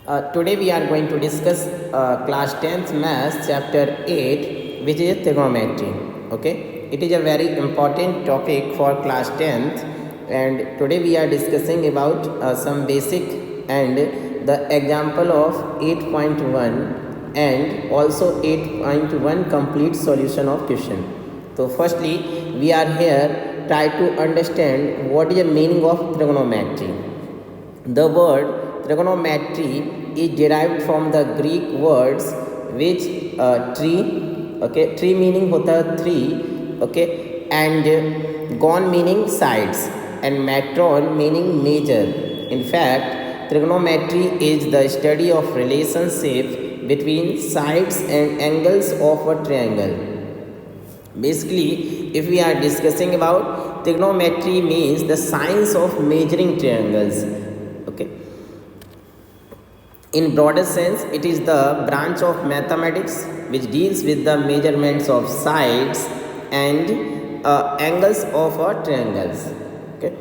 Today we are going to discuss class 10th maths chapter 8, which is trigonometry. Okay, it is a very important topic for class 10th, and today we are discussing about some basic and the example of 8.1 and also 8.1 complete solution of question. So firstly we are here try to understand what is the meaning of trigonometry. The word trigonometry is derived from the Greek words which tree, okay, tree meaning hota hai three, okay, and gon meaning sides and metron meaning measure. In fact, trigonometry is the study of relationship between sides and angles of a triangle. Basically, if we are discussing about trigonometry means the science of measuring triangles. Okay, in broader sense it is the branch of mathematics which deals with the measurements of sides and angles of triangles. Okay,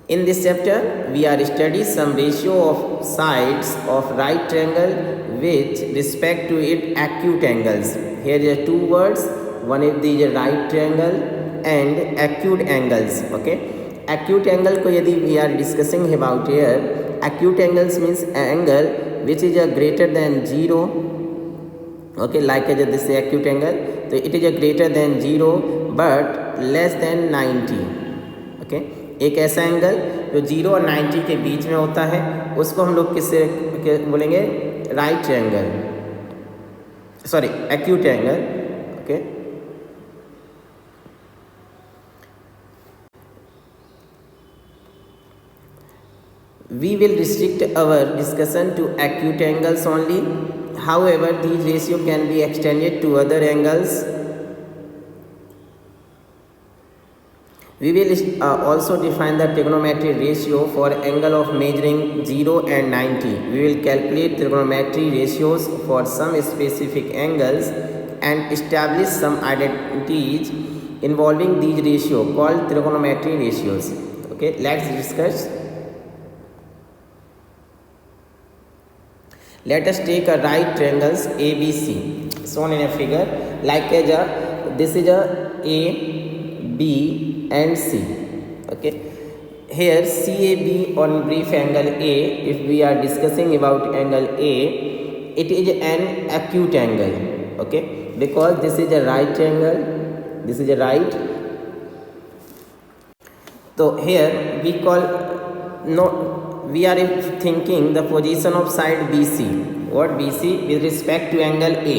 in this chapter we are studying some ratio of sides of right triangle with respect to its acute angles. Here are two words, one is the right triangle and acute angles. Okay, acute angle ko yadi we are discussing about here, acute angles means angle which is a greater than 0. Okay, like this is acute angle, so it is a greater than 0 but less than 90. Okay, एक ऐसा angle जो 0 और 90 के बीच में होता है उसको हम लोग किससे बोलेंगे, right triangle, sorry acute angle. Okay, we will restrict our discussion to acute angles only. However, these ratio can be extended to other angles. We will also define the trigonometry ratio for angle of measuring 0 and 90. We will calculate trigonometry ratios for some specific angles and establish some identities involving these ratio called trigonometry ratios. Okay, let's discuss. Let us take a right triangles ABC shown in a figure like this is a A, B and C. Okay, here CAB on brief angle A, if we are discussing about angle A, it is an acute angle. Okay, because this is a right triangle, this is a right. So here we call we are thinking the position of side BC. What BC with respect to angle A.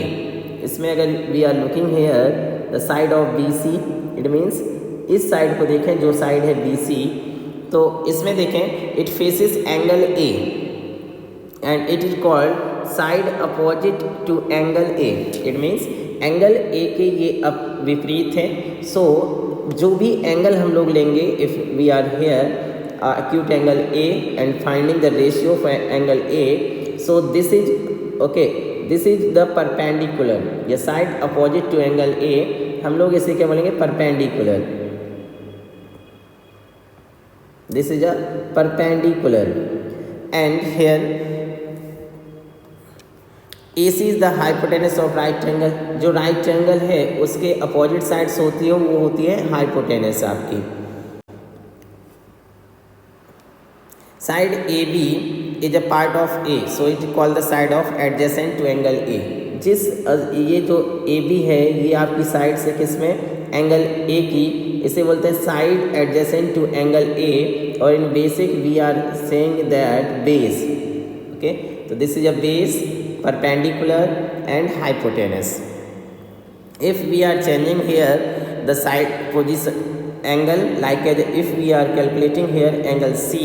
इसमें अगर we are looking here the side of BC, it means इस side को देखें जो side है BC, तो इसमें देखें it faces angle A and it is called side opposite to angle A. It means angle A के ये विपरीत है. So जो भी एंगल हम लोग लेंगे, if we are here acute angle A and finding the ratio for angle A, so this is okay, this is the perpendicular, ये side opposite to angle A, हम लोग इसे क्या बोलेंगे, perpendicular. This is a perpendicular and here AC is the hypotenuse of right triangle. जो right triangle है उसके opposite sides होती है वो होती है hypotenuse आपकी. Side AB is a part of A, so it is called the side of adjacent to angle A. जिस ये जो AB है ये आपकी साइड से किसमें, एंगल A की, इसे बोलते हैं side adjacent to angle A, और in basic we are saying that base. Okay, तो this is a base, perpendicular and hypotenuse. If we are changing here the side position angle like if we are calculating here angle C,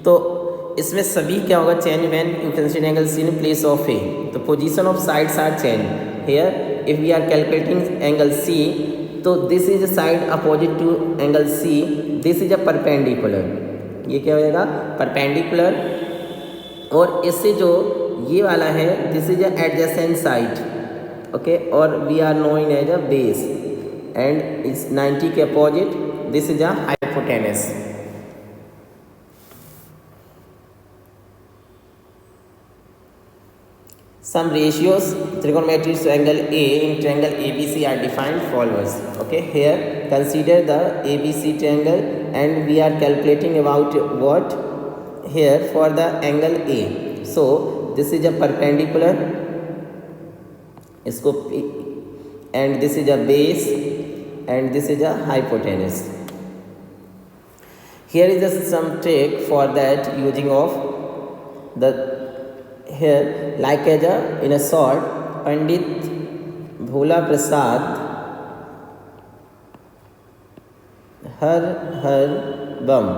तो इसमें सभी क्या होगा, change when you consider angle C in place of A. तो position of sides are change. Here if we are calculating angle C, तो this is a side opposite to angle C, this is a perpendicular. ये क्या हो जाएगा, perpendicular. और इससे जो ये वाला है this is a adjacent side. Okay, और we are knowing as a base and इस 90 के opposite this is a hypotenuse. some ratios trigonometric to angle A in triangle ABC are defined follows. Okay, here consider the ABC triangle and we are calculating about what here for the angle A. So this is a perpendicular, इसको and this is a base and this is a hypotenuse. Here is some trick for that using of the here like as a in a short Pandit Bhola Prasad Har Bam.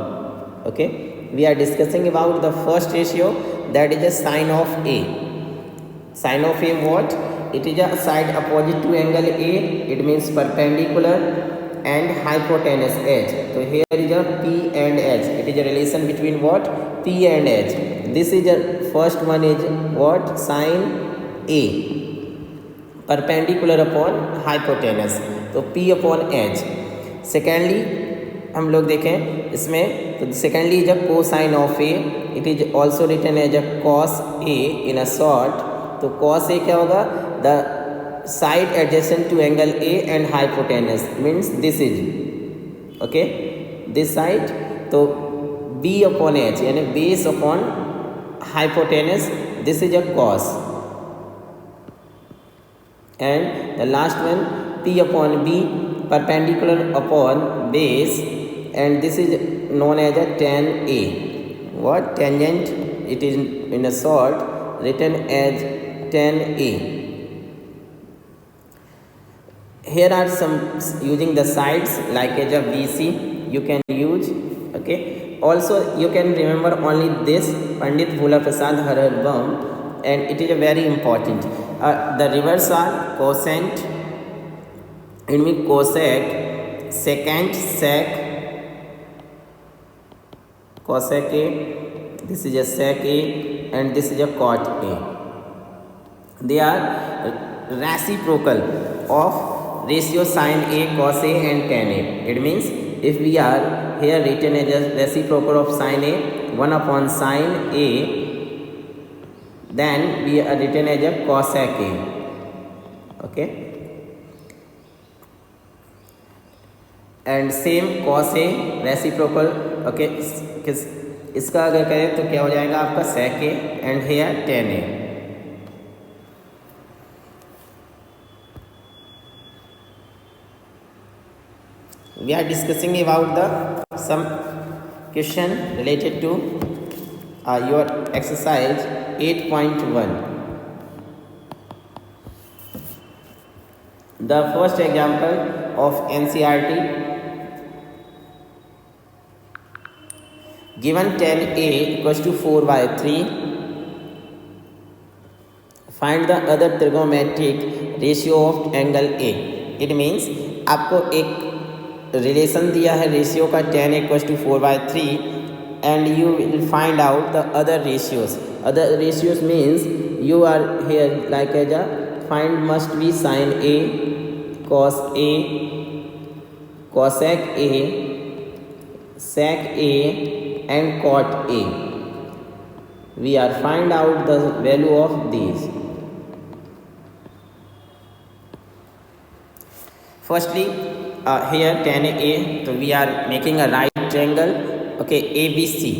Okay, we are discussing about the first ratio, that is a sine of A. Sine of A what? It is a side opposite to angle A, it means perpendicular and hypotenuse edge. So here is a P and H, it is a relation between what? P and H. This is a first one is what? Sine A, perpendicular upon hypotenuse, तो P upon H. Secondly हम लोग देखें इसमें, तो secondly is a cosine of A, it is also written as a cos A in a short. तो cos A क्या होगा? The side adjacent to angle A and hypotenuse means this is okay this side. तो B upon H यानी base upon hypotenuse, this is a cos. And the last one P upon B perpendicular upon base and this is known as a tan A. What? Tangent, it is in a short written as tan A. Here are some using the sides like as a BC you can use. Okay, also you can remember only this Pandit Bhola Prasad Har Bam, and it is a very important. The reverse are cosine, it means cosec, secant, sec, cosec A, this is a sec A and this is a cot A. They are reciprocal of ratio sin A, cos A and tan A. It means if we are here written as a reciprocal of sin A, 1 upon sin A, then we are written as a cosec A. Okay. And same cos A reciprocal. Okay, इसका अगर करें तो क्या हो जाएगा आपका sec A and here tan A. We are discussing about the some question related to your exercise 8.1. The first example of NCERT, given tan A equals to 4 by 3, find the other trigonometric ratio of angle A. It means आपको एक relation दिया है ratio का tan A equals to 4 by 3 and you will find out the other ratios. Other ratios means you are here like as a find must be sin A, cos A, cosec A, sec A and cot A. We are find out the value of these. Firstly, here tan A, so we are making a right triangle. Okay, ABC.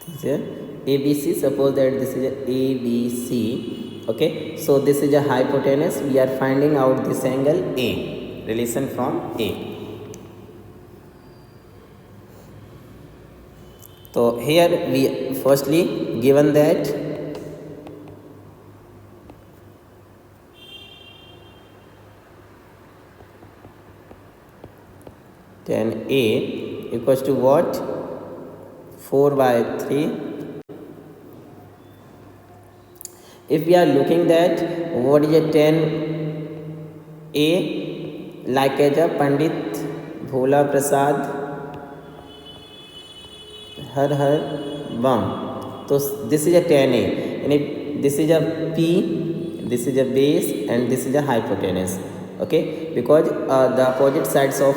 This is ABC. Suppose that this is a ABC. Okay, so this is a hypotenuse. We are finding out this angle A, relation from A. So here we firstly given that tan A equals to what? 4 by 3. If we are looking that what is a tan A like as a Pandit Bhola Prasad Har Har Bam. So this is a tan A, and this is a P, this is a base, and this is a hypotenuse. Okay, because the opposite sides of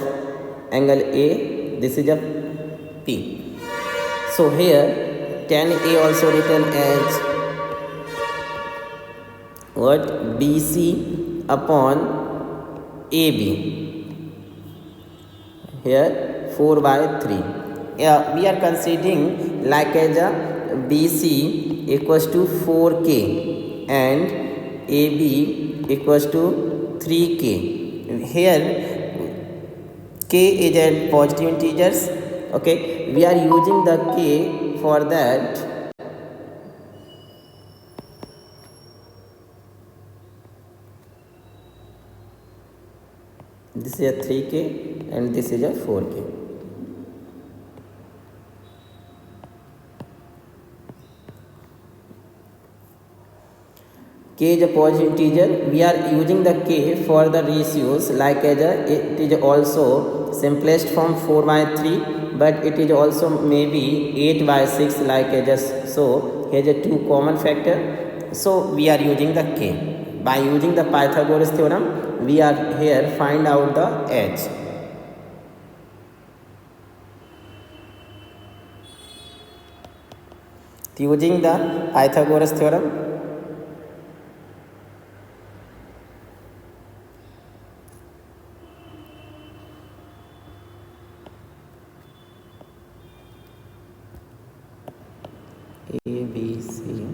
angle A, this is a P. So here tan A also written as what? BC upon AB. Here 4/3. We are considering like as a BC equals to 4K and AB equals to 3K. Here K is a positive integers. Okay, we are using the K for that. This is a 3K and this is a 4K. K is a positive integer. We are using the K for the ratios like as a, it is also simplest form 4/3, but it is also maybe 8/6 like as a, so here is a 2 common factor. So we are using the K. By using the Pythagoras theorem, we are here find out the h. Using the Pythagoras theorem, A, B, C.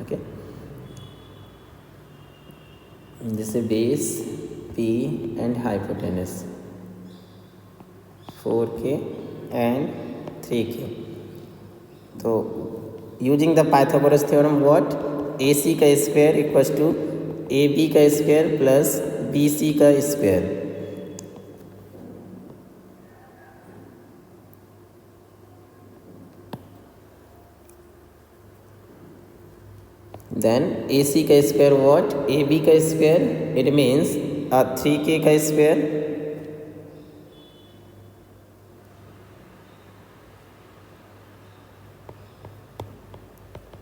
Okay. This is base, P, and hypotenuse. 4K and 3K. So using the Pythagoras theorem, what? AC का square equals to AB का square plus BC का square. Then AC का square what? AB का square, it means 3K का square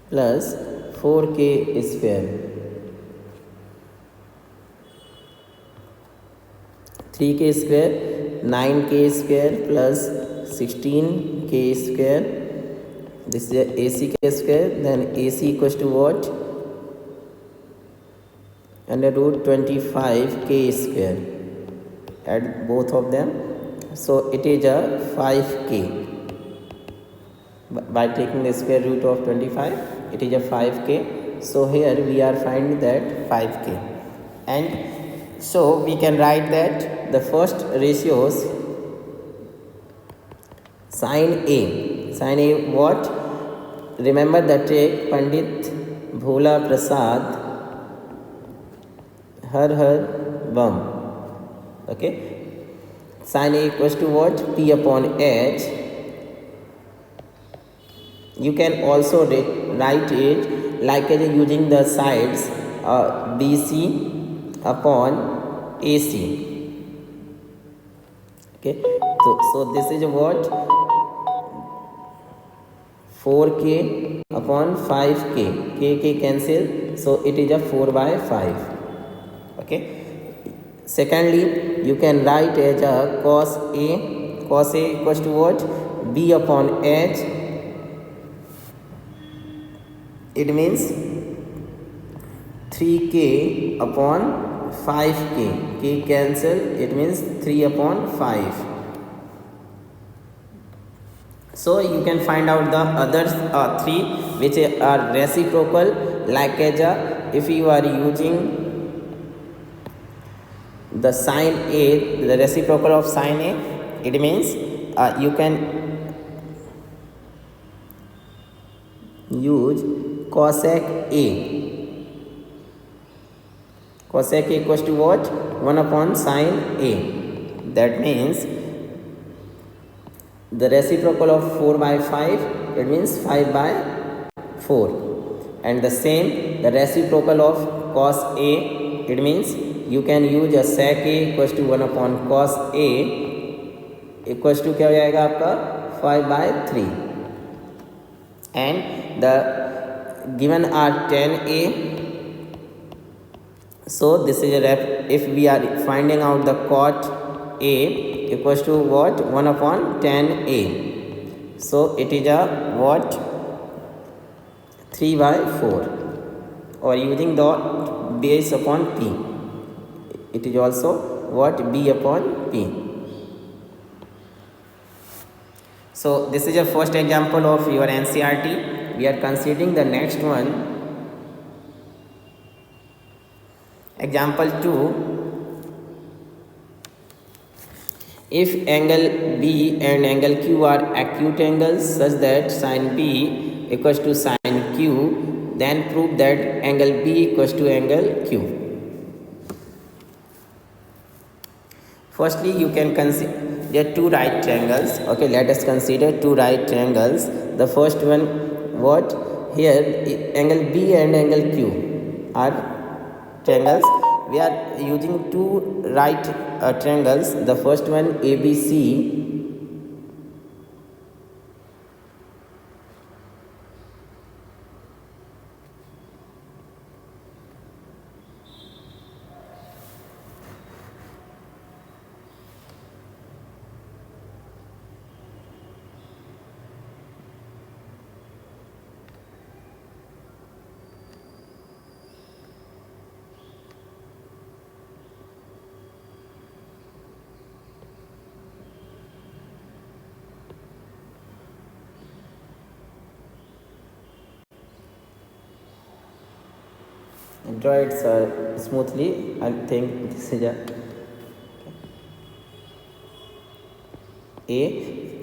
plus 4K square. 3K square 9K square plus 16K square. This is AC K square. Then AC equals to what? Under root 25K square. Add both of them. So it is a 5K. By taking the square root of 25, it is a 5K. So here we are finding that 5K. And so we can write that the first ratios, sin A. Sin A what? Remember the trick, Pandit Bhola Prasad Har Har Bam. Okay. Sin A equals to what? P upon H. You can also write it like using the sides BC upon AC. Okay. So this is what? 4K upon 5K. K cancel. So it is a 4/5. Okay. Secondly, you can write as a cos A. Cos A equals to what? B upon H. It means 3K upon 5K. K cancel. It means 3 upon 5. So you can find out the others 3 which are reciprocal, like as if you are using the sin A, the reciprocal of sin A, it means you can use cosec A. Cosec A equals to what? 1 upon sin A. That means the reciprocal of 4/5, it means 5/4. And the same, the reciprocal of cos A, it means you can use a sec A equals to 1 upon cos A equals to क्या हो जाएगा आपका 5/3 and the given are tan A. So this is a if we are finding out the cot A equals to what 1 upon tan A, so it is a what 3/4 or using the base upon P, it is also what B upon P. So this is your first example of your NCERT. We are considering the next one. Example 2. If angle B and angle Q are acute angles such that sin B equals to sin Q, then prove that angle B equals to angle Q. Firstly, you can consider two right triangles. Okay, let us consider two right triangles. The first one, what here angle B and angle Q are triangles. We are using two right triangles. The first one ABC, draw it smoothly. I think this is A.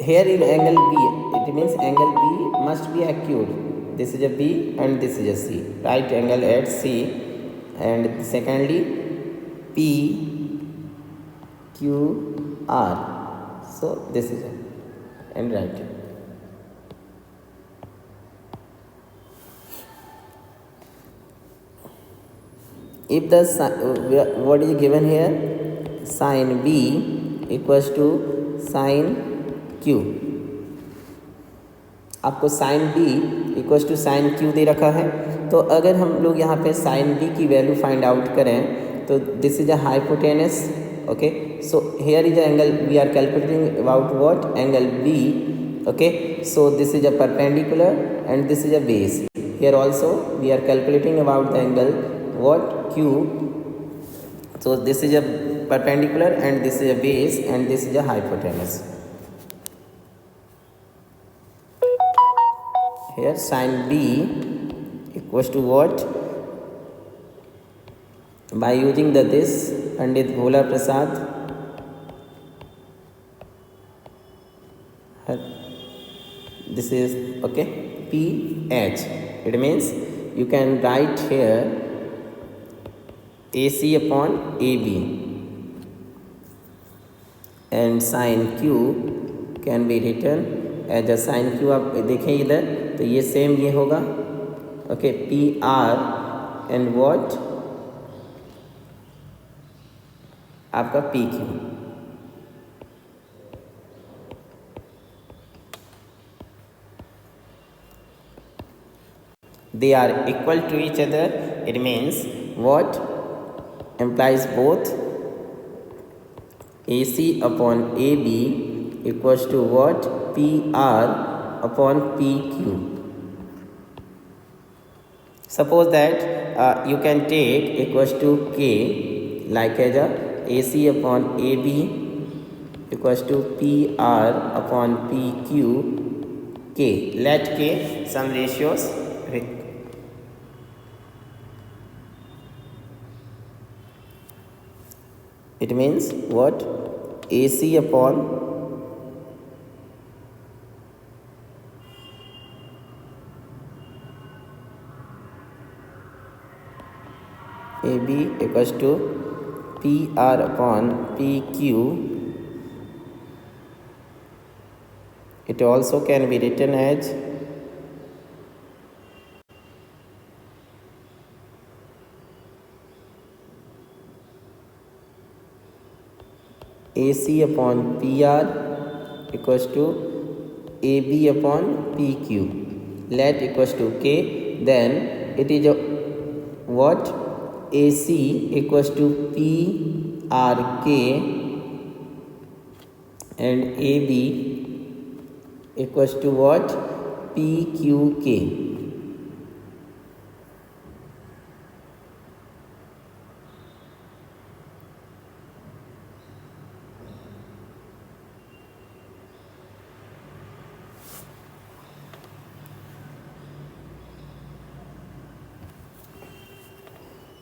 Here in angle B, it means angle B must be acute. This is a B and this is a C. Right angle at C. And secondly, P Q R. So this is it. And right. If the what is given here, sin B equals to sin Q. आपको sin B equals to sin Q दे रखा है. तो अगर हम लोग यहाँ पे sin B की वैल्यू फाइंड आउट करें तो this is a hypotenuse. Okay, so here is angle we are calculating about what angle B. Okay, so this is a perpendicular and this is a base. Here also we are calculating about the angle what Q. So this is a perpendicular and this is a base and this is a hypotenuse. Here sin B equals to what? By using the this Pandit Bhola Prasad, this is okay PH. It means you can write here AC upon AB and sin Q can be written as a sin Q. आप देखें इधर तो ये same ये होगा. Okay, PR and what आपका PQ. They are equal to each other. It means what implies both AC upon AB equals to what PR upon PQ. Suppose that you can take equals to K like as a AC upon AB equals to PR upon PQ K. Let K some ratios. It means what AC upon AB equals to PR upon PQ. It also can be written as AC upon PR equals to AB upon PQ. Let equals to K. Then it is a what? AC equals to PRK and AB equals to what? PQK.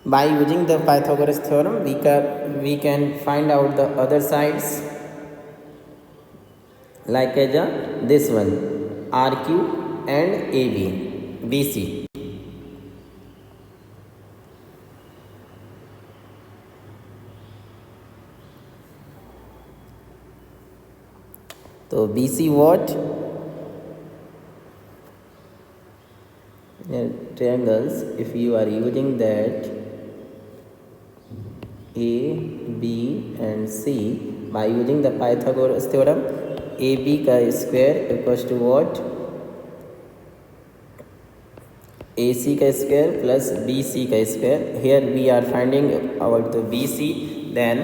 By using the Pythagoras theorem, we can find out the other sides, like as this one, RQ and AB, BC. So BC what? Triangles, if you are using that A, B and C, by using the Pythagoras theorem, AB का square equals to what? AC का square plus BC का square. Here we are finding out the BC, then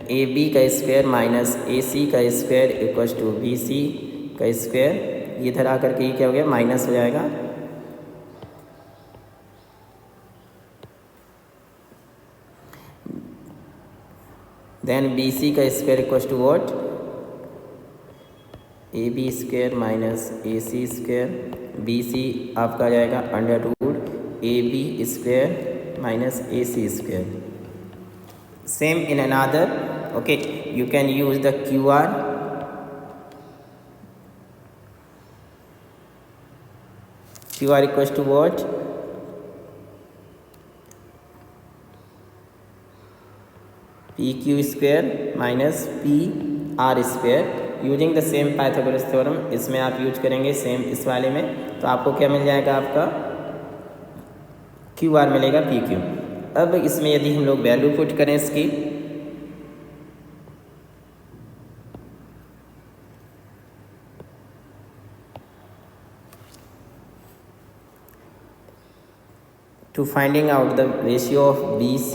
AB का square minus AC का square equals to BC का square. इधर आकर के ये क्या हो गया? माइनस हो जाएगा. Then BC का square equals to what? AB square minus AC square. BC आपका आ जाएगा under root AB square minus AC square. Same in another. Okay, you can use the QR. QR equals to what? PQ square minus PR square. Using the same Pythagoras theorem, इसमें आप use करेंगे same इस वाले में, तो आपको क्या मिल जाएगा? आपका QR मिलेगा PQ. अब इसमें यदि हम लोग वैल्यू पुट करें इसकी, to finding out the ratio of BC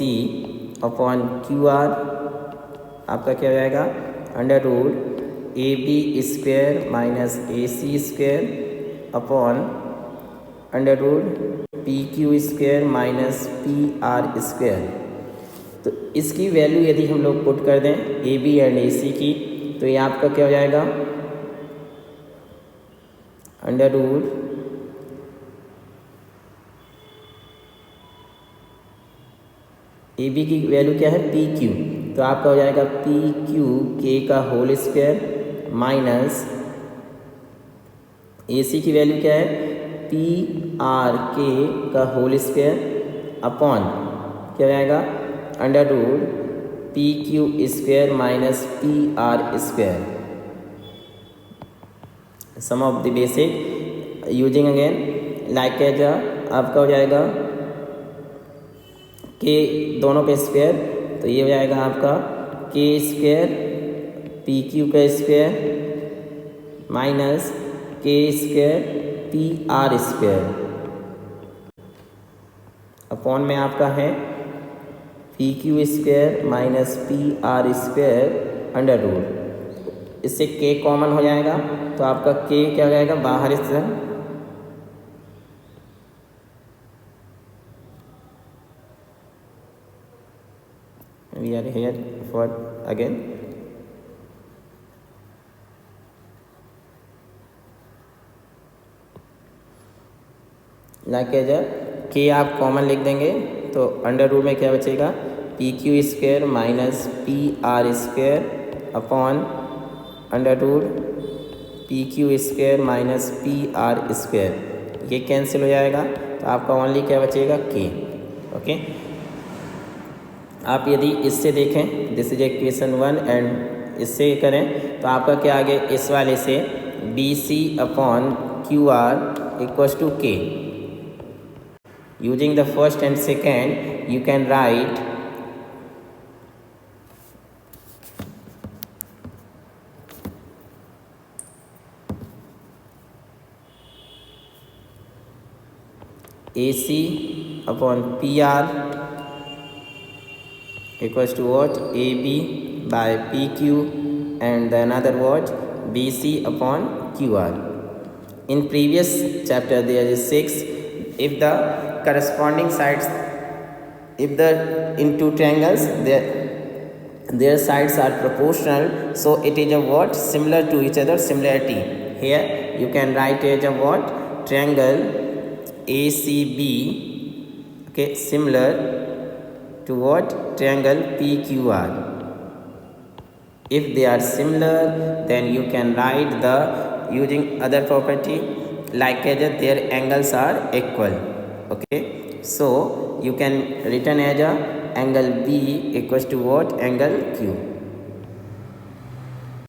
upon QR, आपका क्या हो जाएगा? Under root AB square minus AC square upon under root PQ square minus PR square. तो इसकी वैल्यू यदि हम लोग पुट कर दें AB एंड AC की, तो ये आपका क्या हो जाएगा? अंडर रूट AB की वैल्यू क्या है? PQ. तो आपका हो जाएगा PQ का होल स्क्वायर माइनस AC की वैल्यू क्या है? PRK का होल स्क्वायर अपॉन क्या हो जाएगा? Under root PQ square minus PR square. Sum of the basic using again like as आपका हो जाएगा के दोनों के स्क्वायर, तो ये हो जाएगा आपका K स्क्वायर PQ का square minus K square PR square upon में आपका है PQ square minus PR square under root. इससे K कॉमन हो जाएगा, तो आपका K क्या हो जाएगा? बाहर इस तरह we are here for again like as K आप कॉमन लिख देंगे, तो अंडर रूट में क्या बचेगा? PQ square minus PR square upon under root PQ square minus PR square. ये कैंसिल हो जाएगा, तो आपका ओनली क्या बचेगा? K. ओके, आप यदि इससे देखें, दिस इज इक्वेशन 1 एंड इससे करें, तो आपका क्या आगे इस वाले से BC upon QR equals to K. Using the first and second, you can write AC upon PR equals to what? AB by PQ, and the another what? BC upon QR. In previous chapter there is 6. If the corresponding sides, if the in two triangles their sides are proportional, so it is a what? Similar to each other, similarity. Here you can write as a what? Triangle ACB, okay, similar to what? Triangle PQR. If they are similar, then you can write the using other property like as their angles are equal. Okay, so you can written as a angle B equals to what? Angle Q.